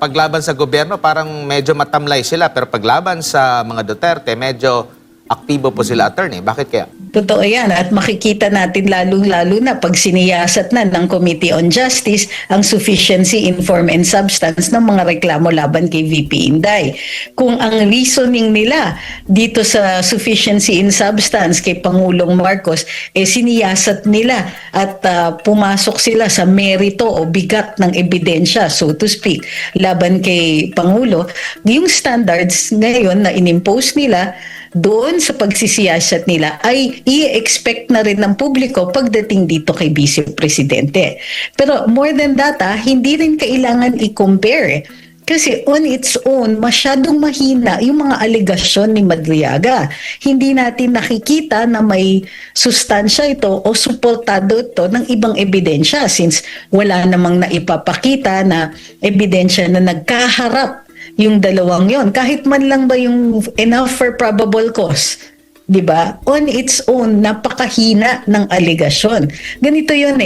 paglaban sa gobyerno parang medyo matamlay sila, pero paglaban sa mga Duterte medyo aktibo po sila, attorney. Bakit kaya? Totoo yan at makikita natin lalong-lalo na pag siniyasat na ng Committee on Justice ang sufficiency in form and substance ng mga reklamo laban kay VP Inday. Kung ang reasoning nila dito sa sufficiency in substance kay Pangulong Marcos, siniyasat nila at pumasok sila sa merito o bigat ng ebidensya, so to speak, laban kay Pangulo, yung standards ngayon na inimpose nila doon sa pagsisiyasat nila ay i-expect na rin ng publiko pagdating dito kay Vice Presidente. Pero more than that, hindi rin kailangan i-compare. Kasi on its own, masyadong mahina yung mga alegasyon ni Madriaga. Hindi natin nakikita na may sustansya ito o suportado ito ng ibang ebidensya since wala namang naipapakita na ebidensya na nagkaharap yung dalawang yon, kahit man lang ba yung enough for probable cause, di ba? On its own, napakahina ng alegasyon. Ganito yun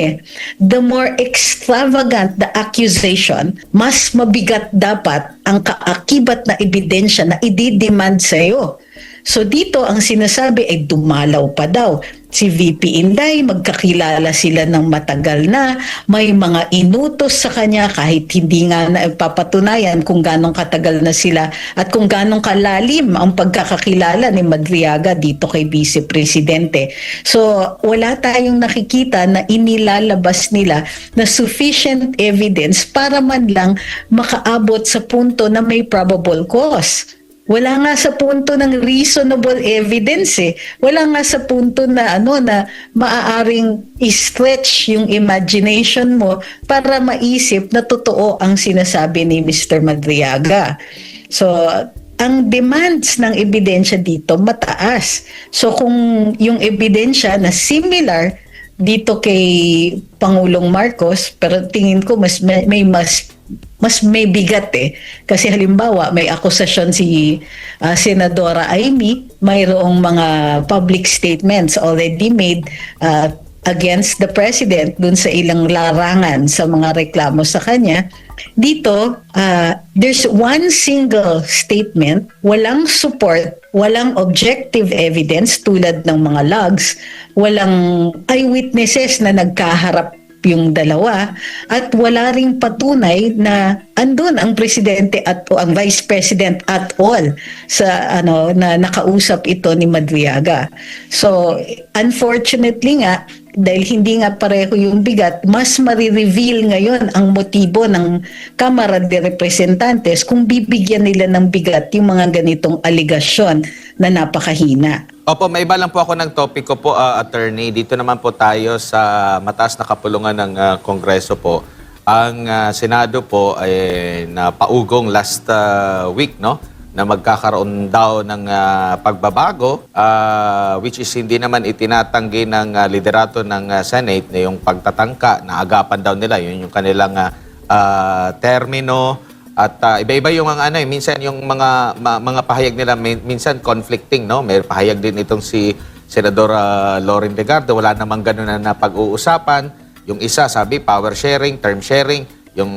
the more extravagant the accusation, mas mabigat dapat ang kaakibat na ebidensya na i-demand sa'yo. So dito ang sinasabi ay dumalaw pa daw si VP Inday, magkakilala sila ng matagal na, may mga inutos sa kanya kahit hindi nga napapatunayan kung ganong katagal na sila at kung ganong kalalim ang pagkakakilala ni Madriaga dito kay Vice Presidente. So wala tayong nakikita na inilalabas nila na sufficient evidence para man lang makaabot sa punto na may probable cause. Wala nga sa punto ng reasonable evidence Wala nga sa punto na na maaaring i-stretch yung imagination mo para maisip na totoo ang sinasabi ni Mr. Madriaga. So, ang demands ng ebidensya dito mataas. So, kung yung ebidensya na similar dito kay Pangulong Marcos, pero tingin ko mas may bigat kasi halimbawa may akusasyon si Senadora Amy, mayroong mga public statements already made against the president dun sa ilang larangan sa mga reklamo sa kanya. Dito, there's one single statement, walang support, walang objective evidence tulad ng mga logs, walang eyewitnesses na nagkaharap yung dalawa at wala ring patunay na andun ang presidente at o ang vice president at all sa na nakausap ito ni Madriaga. So unfortunately nga dahil hindi nga pareho yung bigat, mas marireveal ngayon ang motibo ng Kamara de Representantes kung bibigyan nila ng bigat yung mga ganitong aligasyon na napakahina. Opo, may iba lang po ako ng topic ko po, attorney. Dito naman po tayo sa mataas na kapulungan ng Kongreso po. Ang Senado po ay napaugong last week, no? Na magkakaroon daw ng pagbabago, which is hindi naman itinatanggi ng liderato ng Senate na yung pagtatangka na agapan daw nila. Yun yung kanilang termino. At iba-iba yung minsan yung mga pahayag nila minsan conflicting, no? May pahayag din itong si Senador Loren Legardo, wala namang gano'n na pag-uusapan. Yung isa sabi power sharing, term sharing. Yung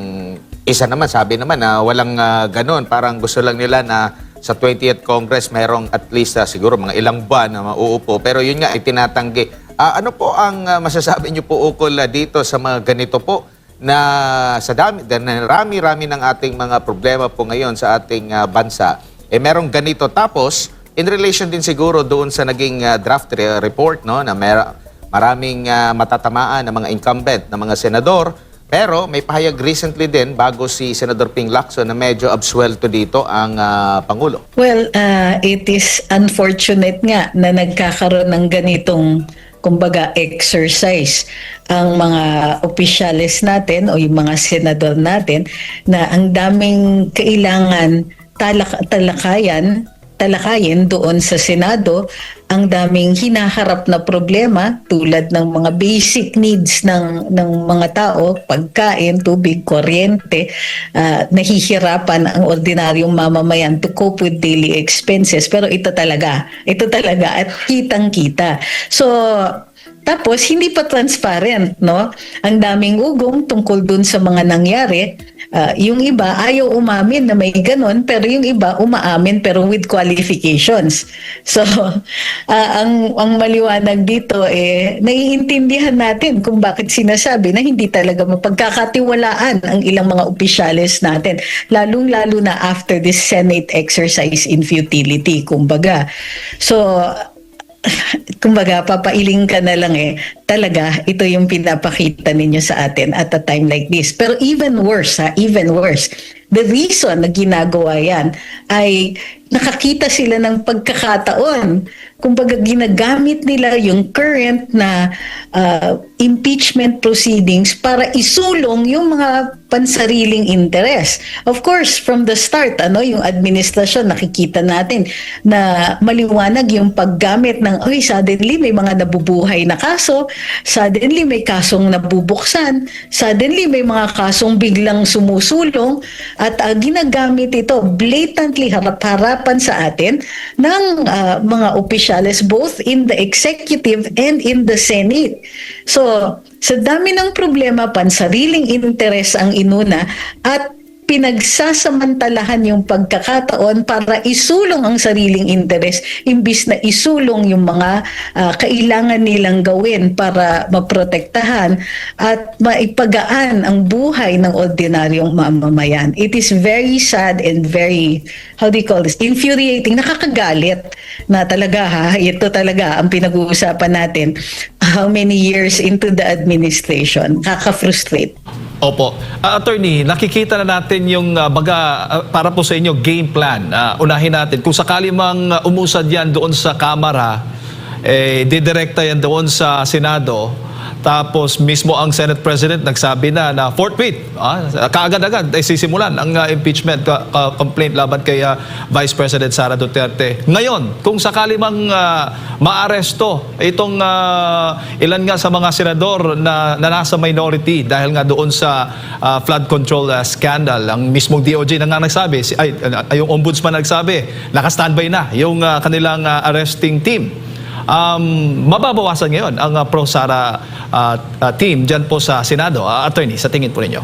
isa naman sabi naman na walang gano'n, parang gusto lang nila na sa 20th Congress mayroong at least siguro mga ilang buwan na mauupo. Pero yun nga ay tinatanggi. Ano po ang masasabi niyo po ukol dito sa mga ganito po? Na sa rami-rami ng ating mga problema po ngayon sa ating bansa, merong ganito. Tapos, in relation din siguro doon sa naging draft report, no, na maraming matatamaan na mga incumbent na mga senador, pero may pahayag recently din bago si Senador Ping Lacson na medyo absuelto dito ang Pangulo. Well, it is unfortunate nga na nagkakaroon ng ganitong kumbaga exercise ang mga opisyalis natin o yung mga senador natin na ang daming kailangan talakayin doon sa Senado ang daming hinaharap na problema tulad ng mga basic needs ng mga tao, pagkain, tubig, kuryente, nahihirapan ang ordinaryong mamamayan to cope with daily expenses. Pero ito talaga at kitang-kita. So, tapos, hindi pa transparent, no? Ang daming ugong tungkol dun sa mga nangyari. Yung iba, ayaw umamin na may ganon, pero yung iba, umaamin pero with qualifications. So, ang maliwanag dito, naiintindihan natin kung bakit sinasabi na hindi talaga mapagkakatiwalaan ang ilang mga opisyales natin. Lalong-lalo na after this Senate exercise in futility, kumbaga. So, kumbaga, papailing ka na lang talaga, ito yung pinapakita ninyo sa atin at a time like this. Pero even worse, the reason na ginagawa yan ay nakakita sila ng pagkakataon. Kumbaga, ginagamit nila yung current na impeachment proceedings para isulong yung mga pansariling interes. Of course, from the start, yung administrasyon, nakikita natin na maliwanag yung paggamit ng, suddenly may mga nabubuhay na kaso, suddenly may kasong nabubuksan, suddenly may mga kasong biglang sumusulong, at ginagamit ito blatantly harap-harapan sa atin ng mga opisyales both in the executive and in the Senate. So, sa dami ng problema, pansariling interes ang inuna at pinagsasamantalahan yung pagkakataon para isulong ang sariling interes imbis na isulong yung mga kailangan nilang gawin para maprotektahan at maipagaan ang buhay ng ordinaryong mamamayan. It is very sad and very, infuriating, nakakagalit na talaga ito talaga ang pinag-uusapan natin how many years into the administration. Kaka-frustrate. Opo. Attorney, nakikita na natin yung para po sa inyo game plan. Unahin natin, kung sakali mang umusad yan doon sa Kamara, didirekta yan doon sa Senado, tapos mismo ang Senate President nagsabi na forthwith, kaagad-agad ay sisimulan ang impeachment complaint laban kay Vice President Sara Duterte. Ngayon, kung sakali mang maaresto itong ilan nga sa mga senador na nasa minority dahil nga doon sa flood control scandal, ang mismong DOJ na nga nagsabi, yung ombudsman nagsabi, naka-standby na yung kanilang arresting team. Mababawasan ngayon ang pro-Sara team dyan po sa Senado. Attorney, sa tingin po ninyo?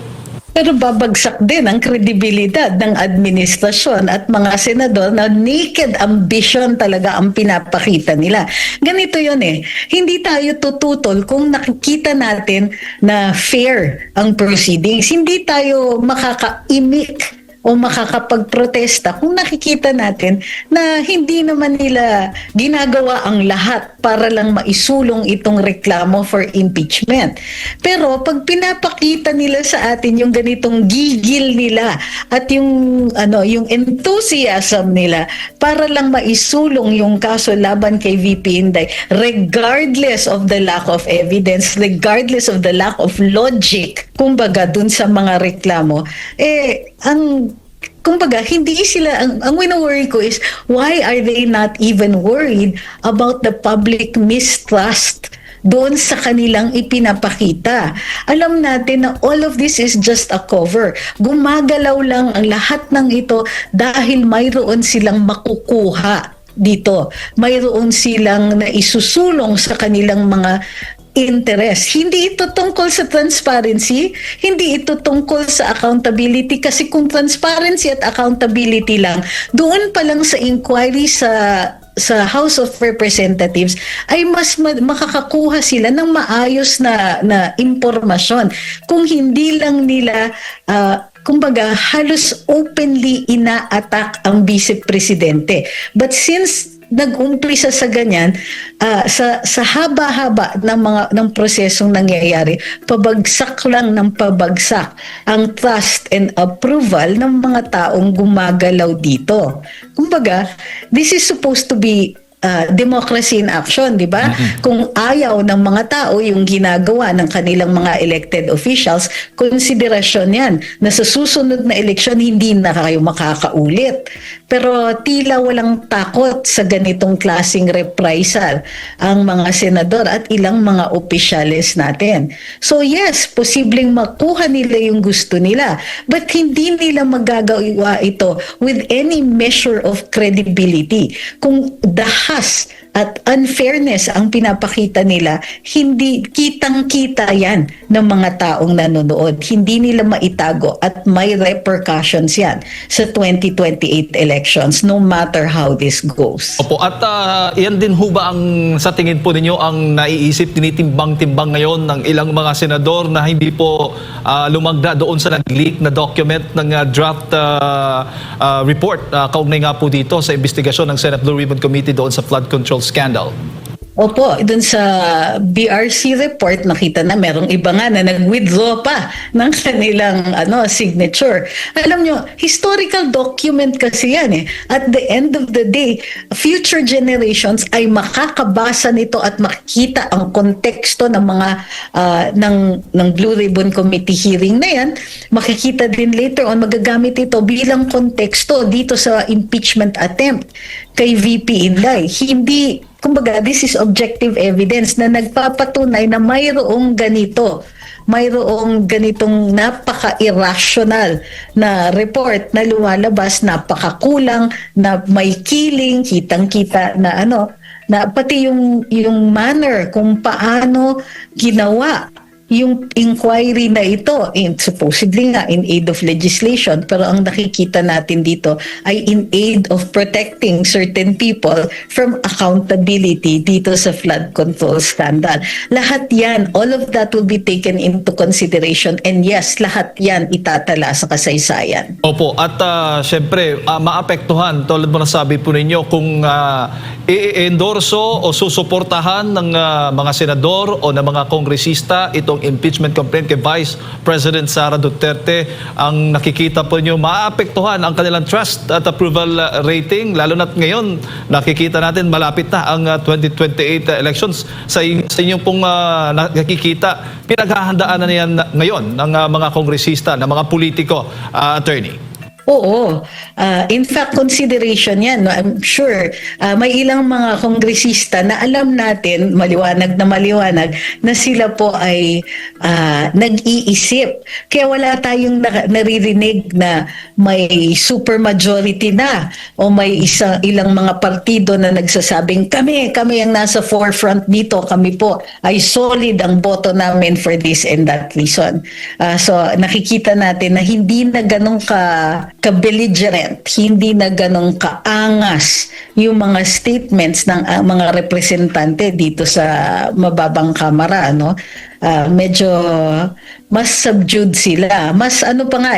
Pero babagsak din ang kredibilidad ng administrasyon at mga senador na naked ambition talaga ang pinapakita nila. Ganito yun Hindi tayo tututol kung nakikita natin na fair ang proceedings. Hindi tayo makakaimik o makakapagprotesta kung nakikita natin na hindi naman nila ginagawa ang lahat para lang maisulong itong reklamo for impeachment. Pero pag pinapakita nila sa atin yung ganitong gigil nila at yung enthusiasm nila para lang maisulong yung kaso laban kay VP Inday, regardless of the lack of evidence, regardless of the lack of logic, kumbaga dun sa mga reklamo, kumbaga, hindi sila, ang wino-worry ko is, why are they not even worried about the public mistrust doon sa kanilang ipinapakita? Alam natin na all of this is just a cover. Gumagalaw lang ang lahat ng ito dahil mayroon silang makukuha dito. Mayroon silang naisusulong sa kanilang mga interest. Hindi ito tungkol sa transparency, hindi ito tungkol sa accountability, kasi kung transparency at accountability lang, doon pa lang sa inquiry sa House of Representatives ay mas makakakuha sila ng maayos na impormasyon. Kung hindi lang nila kumbaga halos openly ina-attack ang Vice Presidente. But since nag-umpisa sa ganyan, sa haba-haba ng prosesong nangyayari, pabagsak lang ng pabagsak ang trust and approval ng mga taong gumagalaw dito. Kumbaga, this is supposed to be democracy in action, di ba? Kung ayaw ng mga tao yung ginagawa ng kanilang mga elected officials, konsiderasyon yan na sa susunod na eleksyon hindi na kayo makakaulit. Pero tila walang takot sa ganitong klaseng reprisal ang mga senador at ilang mga opisyales natin. So yes, posibleng makuha nila yung gusto nila, but hindi nila magagawa ito with any measure of credibility. Kung dahas at unfairness ang pinapakita nila, hindi kitang-kita yan ng mga taong nanonood. Hindi nila maitago at may repercussions yan sa 2028 elections, no matter how this goes. Opo, at yan din ho ba ang sa tingin po ninyo ang naiisip, tinitimbang-timbang ngayon ng ilang mga senador na hindi po lumagda doon sa nag-leak na document ng draft report kaugnay nga po dito sa investigasyon ng Senate Blue Ribbon Committee doon sa flood control scandal? Opo, dun sa BRC report, nakita na merong iba nga na nag-withdraw pa ng kanilang signature. Alam nyo, historical document kasi yan eh. At the end of the day, future generations ay makakabasa nito at makikita ang konteksto ng mga ng Blue Ribbon Committee hearing na yan. Makikita din later on, magagamit ito bilang konteksto dito sa impeachment attempt kay VP Inday. Kumbaga, this is objective evidence na nagpapatunay na mayroong ganitong napaka-irrational na report na lumalabas, napakakulang, na may killing, kitang-kita na na pati yung manner kung paano ginawa yung inquiry na ito, supposedly nga in aid of legislation, pero ang nakikita natin dito ay in aid of protecting certain people from accountability dito sa flood control scandal. Lahat yan, all of that will be taken into consideration, and yes, lahat yan itatala sa kasaysayan. Opo, at syempre, maapektuhan, tulad mo nasabi po ninyo, kung i-endorso o susuportahan ng mga senador o ng mga kongresista itong impeachment complaint kay Vice President Sara Duterte, ang nakikita po nyo, maapektuhan ang kanilang trust at approval rating, lalo na't ngayon nakikita natin malapit na ang 2028 elections. Sa inyong pong nakikita, pinaghahandaan na yan ngayon ng mga kongresista, ng mga politiko, attorney? Oo. In fact, consideration yan. No? I'm sure may ilang mga kongresista na alam natin, maliwanag na sila po ay nag-iisip. Kaya wala tayong naririnig na may supermajority na o may ilang mga partido na nagsasabing kami ang nasa forefront dito. Kami po ay solid ang boto namin for this and that reason. So nakikita natin na hindi na ganun ka-belligerent, hindi na ganong kaangas yung mga statements ng mga representante dito sa mababang kamara, medyo mas subdued sila. Mas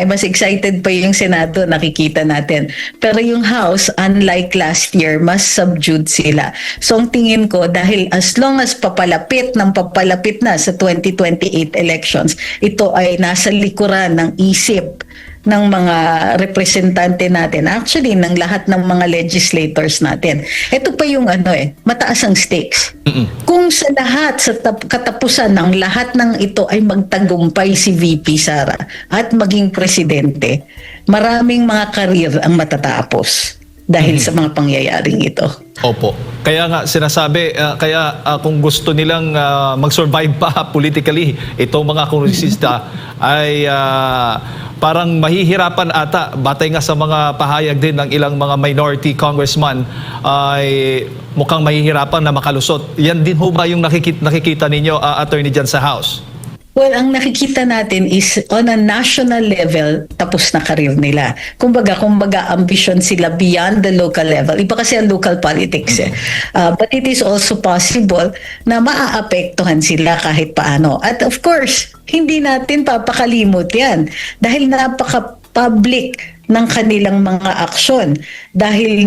mas excited pa yung Senado, nakikita natin. Pero yung House, unlike last year, mas subdued sila. So ang tingin ko, dahil as long as papalapit na sa 2028 elections, ito ay nasa likuran ng isip ng mga representante natin, actually ng lahat ng mga legislators natin. Ito pa yung mataas ang stakes. Kung sa lahat, sa katapusan ng lahat ng ito ay magtagumpay si VP Sara at maging presidente, maraming mga karir ang matatapos dahil sa mga pangyayaring ito. Opo. Kaya nga sinasabi, kung gusto nilang mag-survive pa politically, itong mga kongresista ay parang mahihirapan ata, batay nga sa mga pahayag din ng ilang mga minority congressman, ay mukhang mahihirapan na makalusot. Yan din ho ba yung nakikita ninyo, attorney, dyan sa House? Well, ang nakikita natin is on a national level, tapos na karir nila. Kumbaga, ambition sila beyond the local level. Iba kasi ang local politics eh. But it is also possible na maaapektuhan sila kahit paano. At of course, hindi natin papakalimot yan. Dahil napaka-public ng kanilang mga aksyon dahil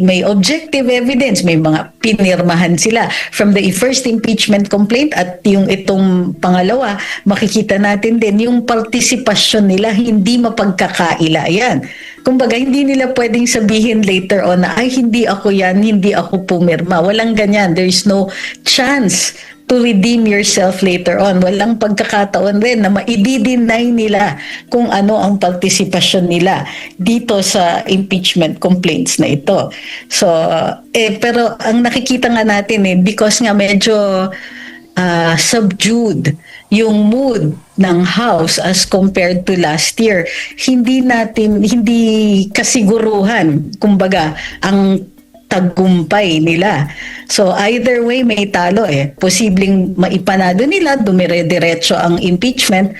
may objective evidence, may mga pinirmahan sila from the first impeachment complaint at yung itong pangalawa, makikita natin din yung partisipasyon nila hindi mapagkakaila yan. Kumbaga, hindi nila pwedeng sabihin later on na, ay, hindi ako yan, hindi ako pumirma. Walang ganyan. There is no chance to redeem yourself later on. Walang pagkakataon rin na maidi-deny nila kung ano ang partisipasyon nila dito sa impeachment complaints na ito. So, pero ang nakikita nga natin because nga medyo subdued yung mood ng House as compared to last year, hindi kasiguruhan, kumbaga, ang tagumpay nila. So either way may talo Posibleng maipanado nila, dumire-diretso ang impeachment,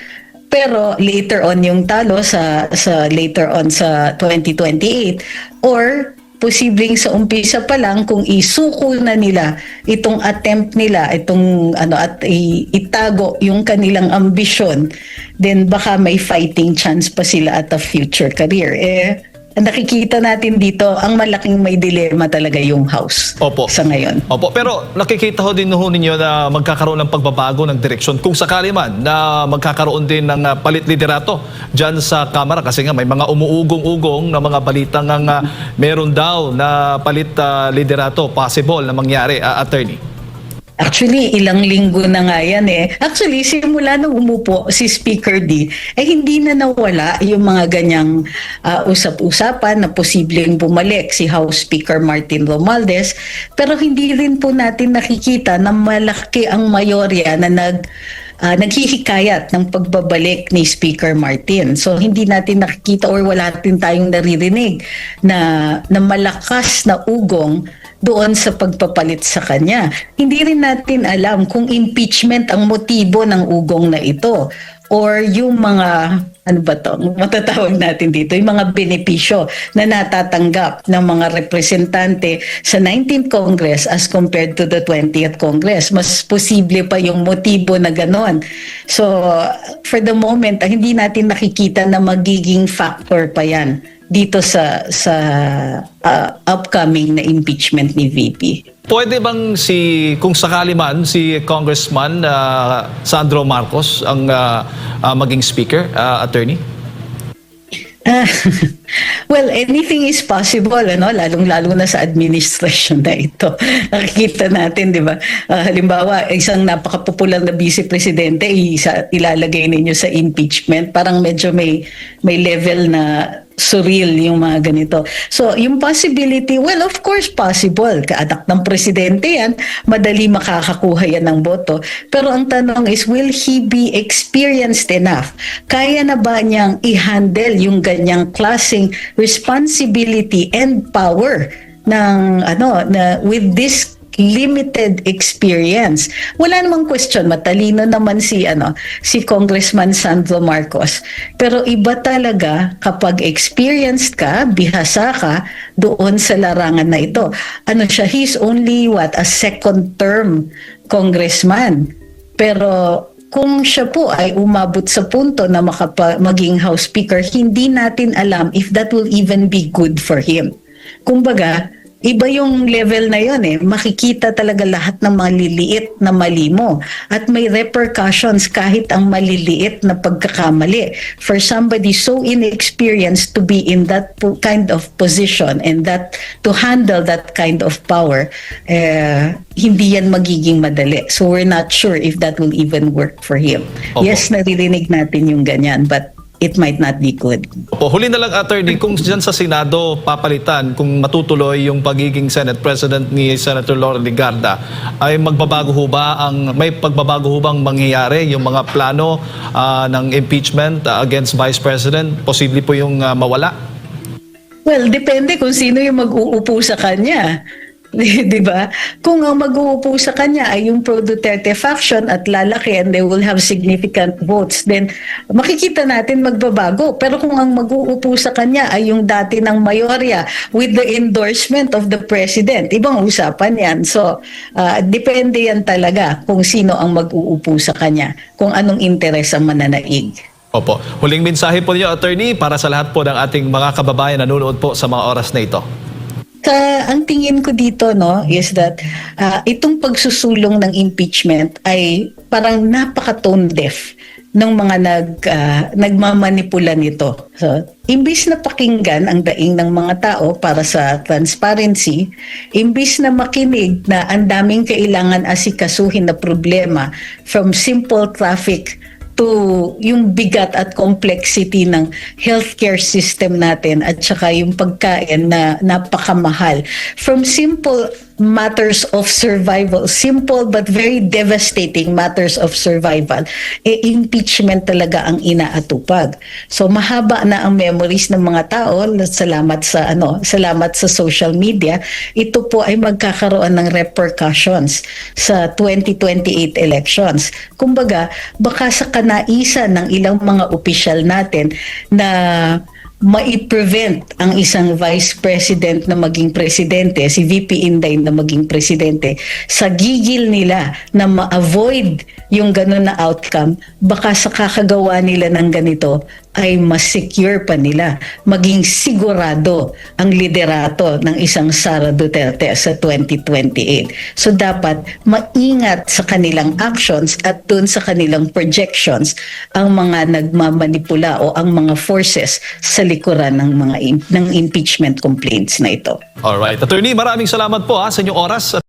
pero later on yung talo sa later on sa 2028, or posibleng sa umpisa pa lang kung isuko na nila itong attempt nila at itago yung kanilang ambisyon, then baka may fighting chance pa sila at a future career. Nakikita natin dito ang malaking may dilema talaga yung House. Opo. Sa ngayon. Opo, pero nakikita ho din ninyo na magkakaroon ng pagbabago ng direksyon kung sakali man na magkakaroon din ng palit liderato dyan sa Kamara, kasi nga may mga umuugong-ugong na mga balita nga meron daw na palit liderato possible na mangyari, attorney. Actually, ilang linggo na nga yan Actually, simula nung umupo si Speaker D, hindi na nawala yung mga ganyang usap-usapan na posibleng bumalik si House Speaker Martin Romualdez. Pero hindi rin po natin nakikita na malaki ang mayorya na naghihikayat ng pagbabalik ni Speaker Martin. So hindi natin nakikita or wala din tayong naririnig na malakas na ugong doon sa pagpapalit sa kanya. Hindi rin natin alam kung impeachment ang motibo ng ugong na ito or yung mga matatawag natin dito, yung mga benepisyo na natatanggap ng mga representante sa 19th Congress as compared to the 20th Congress. Mas posible pa yung motibo na ganon. So, for the moment, hindi natin nakikita na magiging factor pa yan dito sa upcoming na impeachment ni VP. Pwede bang kung sakali man si Congressman Sandro Marcos ang maging speaker, attorney? Well, anything is possible, lalong-lalo na sa administration na ito. Nakikita natin, di ba? Halimbawa, isang napaka-popular na vice presidente, ilalagay ninyo sa impeachment. Parang medyo may level na surreal yung mga ganito. So, yung possibility, well, of course, possible. Kaanak ng presidente yan, madali makakakuha yan ng boto. Pero ang tanong is, will he be experienced enough? Kaya na ba niyang i-handle yung ganyang klaseng responsibility and power with this limited experience? Wala namang question, matalino naman si Congressman Sandro Marcos, pero iba talaga kapag experienced ka, bihasa ka doon sa larangan na ito. He's only a second term congressman, pero kung siya po ay umabot sa punto na maging House Speaker, hindi natin alam if that will even be good for him. Kumbaga, iba yung level na yun Makikita talaga lahat ng maliliit na mali mo. At may repercussions kahit ang maliliit na pagkakamali. For somebody so inexperienced to be in that kind of position and to handle that kind of power, hindi yan magiging madali. So we're not sure if that will even work for him. Opo. Yes, naririnig natin yung ganyan, but it might not be good. Opo, huli na lang, attorney, kung dyan sa Senado papalitan, kung matutuloy yung pagiging Senate President ni Senator Laura Legarda, ay may pagbabago ho bang mangyayari yung mga plano ng impeachment against Vice President? Posible po yung mawala? Well, depende kung sino yung mag-uupo sa kanya. Di ba? Kung ang mag-uupo sa kanya ay yung pro-Duterte faction at lalaki and they will have significant votes, then makikita natin magbabago. Pero kung ang mag-uupo sa kanya ay yung dati ng mayorya with the endorsement of the president, ibang usapan yan. So, depende yan talaga kung sino ang mag-uupo sa kanya, kung anong interes ang mananaig. Opo. Huling mensahe po niyo, attorney, para sa lahat po ng ating mga kababayan na nanonood po sa mga oras na ito. Ang tingin ko dito is that itong pagsusulong ng impeachment ay parang napaka-tone deaf ng mga nagmamanipula nito. So, imbis na pakinggan ang daing ng mga tao para sa transparency, imbis na makinig na ang daming kailangan asikasuhin na problema, from simple traffic to yung bigat at complexity ng healthcare system natin at saka yung pagkain na napakamahal. From simple matters of survival, simple but very devastating matters of survival, impeachment talaga ang inaatupag. So mahaba na ang memories ng mga tao, salamat sa social media. Ito po ay magkakaroon ng repercussions sa 2028 elections. Kumbaga, baka sa kanaisan ng ilang mga opisyal natin na mai-prevent ang isang vice president na maging presidente, si VP Inday na maging presidente, sa gigil nila na ma-avoid yung ganun na outcome, baka sa kakagawa nila ng ganito ay mas secure pa nila, maging sigurado ang liderato ng isang Sara Duterte sa 2028. So dapat maingat sa kanilang actions at dun sa kanilang projections ang mga nagmamanipula o ang mga forces sa likuran ng mga ng impeachment complaints na ito. Alright. Attorney, maraming salamat po sa inyong oras at